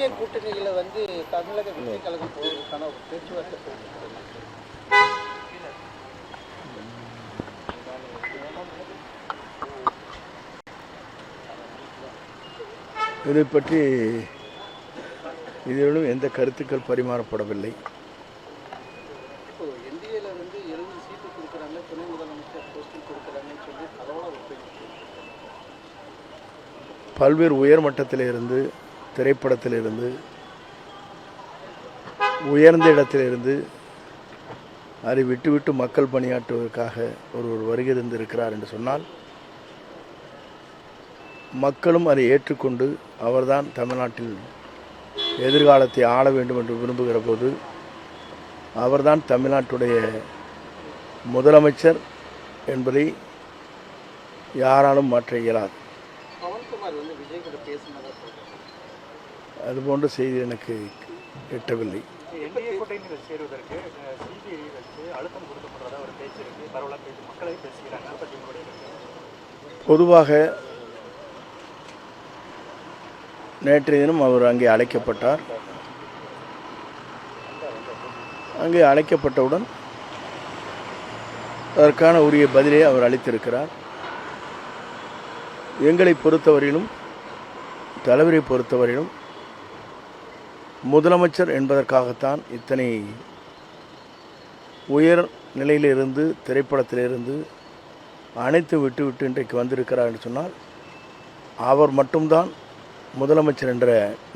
NDA கூட்டணியில் வந்து தமிழக வெற்றி கழகம் போவதற்கான ஒரு பேச்சுவார்த்தை போகிறது. இதை பற்றி இதிலும் எந்த கருத்துக்கள் பரிமாறப்படவில்லை. இப்போ என்டிஏல வந்து 70 சீட்டு கொடுக்குறாங்க, துணை முதலமைச்சர் போஸ்டிங் கொடுக்குறாங்கன்னு சொல்லி அதோட பல்வேறு உயர்மட்டத்திலிருந்து, திரைப்படத்திலிருந்து, உயர்ந்த இடத்திலிருந்து அதை விட்டுவிட்டு மக்கள் பணியாற்றுவதற்காக ஒருவர் வருகை தந்திருக்கிறார் என்று சொன்னால் மக்களும் அதை ஏற்றுக்கொண்டு அவர்தான் தமிழ்நாட்டில் எதிர்காலத்தை ஆள வேண்டும் என்று விரும்புகிற போது அவர்தான் தமிழ்நாட்டுடைய முதலமைச்சர் என்பதை யாராலும் மாற்ற இயலாது. அதுபோன்ற செய்தி எனக்கு எட்டவில்லை. பொதுவாக நேற்றைய தினம் அவர் அங்கே அழைக்கப்பட்டார். அங்கே அழைக்கப்பட்டவுடன் அதற்கான உரிய பதிலை அவர் அளித்திருக்கிறார். எங்களை பொறுத்தவரையிலும், தலைவரை பொறுத்தவரையிலும் முதலமைச்சர் என்பதற்காகத்தான் இத்தனை உயர் நிலையிலிருந்து, திரைப்படத்திலிருந்து அனைத்து விட்டு இன்றைக்கு வந்திருக்கிறார் என்று சொன்னால் அவர் மட்டும்தான் முதலமைச்சர் என்ற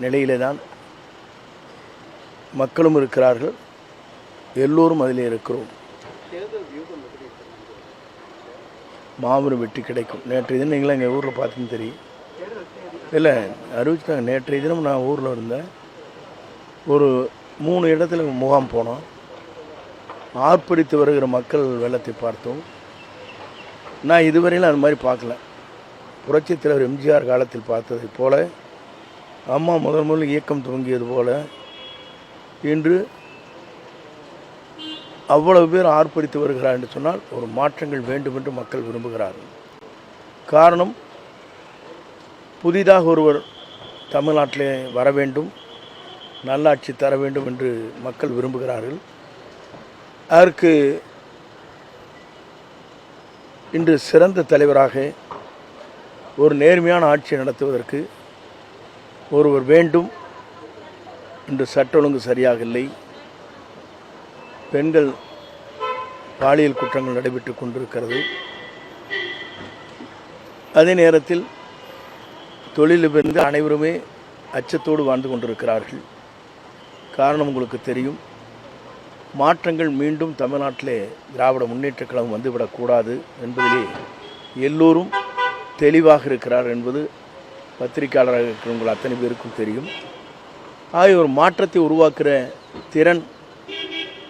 நிலையிலே தான் மக்களும் இருக்கிறார்கள், எல்லோரும் அதிலே இருக்கிறோம். மாபெரும் வெற்றி கிடைக்கும். நேற்றைய தினம் நீங்களும் எங்கள் ஊரில் பார்த்துன்னு தெரியும். இல்லை அறிவிச்சிட்டாங்க. நேற்றைய தினம் நான் ஊரில் இருந்தேன். ஒரு 3 இடத்துல முகாம் போனோம். ஆர்ப்பரித்து வருகிற மக்கள் வெள்ளத்தை பார்த்தோம். நான் இதுவரையிலும் அது மாதிரி பார்க்கல. புரட்சித் தலைவர் எம்ஜிஆர் காலத்தில் பார்த்ததை போல, அம்மா முதல் இயக்கம் துவங்கியது போல இன்று அவ்வளவு பேர் ஆர்ப்பரித்து வருகிறார் என்று சொன்னால் ஒரு மாற்றங்கள் வேண்டும் என்று மக்கள் விரும்புகிறார்கள். காரணம், புதிதாக ஒருவர் தமிழ்நாட்டிலே வர வேண்டும், நல்லாட்சி தர வேண்டும் என்று மக்கள் விரும்புகிறார்கள். அதற்கு இன்று சிறந்த தலைவராக ஒரு நேர்மையான ஆட்சி நடத்துவதற்கு ஒருவர் வேண்டும். இன்று சட்ட ஒழுங்கு சரியாக இல்லை. பெண்கள் பாலியல் குற்றங்கள் நடைபெற்று கொண்டிருக்கிறது. அதே நேரத்தில் தொழிலிலிருந்து அனைவருமே அச்சத்தோடு வாழ்ந்து கொண்டிருக்கிறார்கள். காரணம் உங்களுக்கு தெரியும். மாற்றங்கள் மீண்டும் தமிழ்நாட்டிலே திராவிட முன்னேற்றக் கழகம் வந்துவிடக்கூடாது என்பதிலே எல்லோரும் தெளிவாக இருக்கிறார் என்பது பத்திரிகையாளராக இருக்கிறவங்க அத்தனை பேருக்கும் தெரியும். ஆகிய ஒரு மாற்றத்தை உருவாக்குகிற திறன்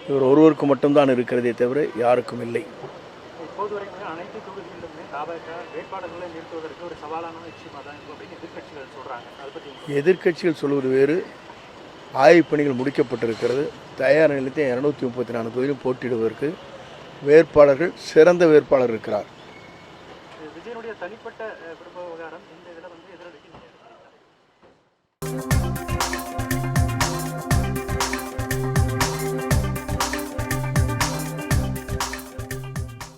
இவர் ஒருவருக்கு மட்டும்தான் இருக்கிறதே தவிர யாருக்கும் இல்லை. எதிர்க்கட்சிகள் சொல்வது வேறு. ஆய்வுப் பணிகள் முடிக்கப்பட்டிருக்கிறது. தயார் நிலையத்தை 234 தொகுதியிலும் போட்டியிடுவதற்கு வேட்பாளர்கள், சிறந்த வேட்பாளர் இருக்கிறார். விஜயனுடைய தனிப்பட்ட விவகாரம் இந்த இதில் வந்து எதிரொலிக்கு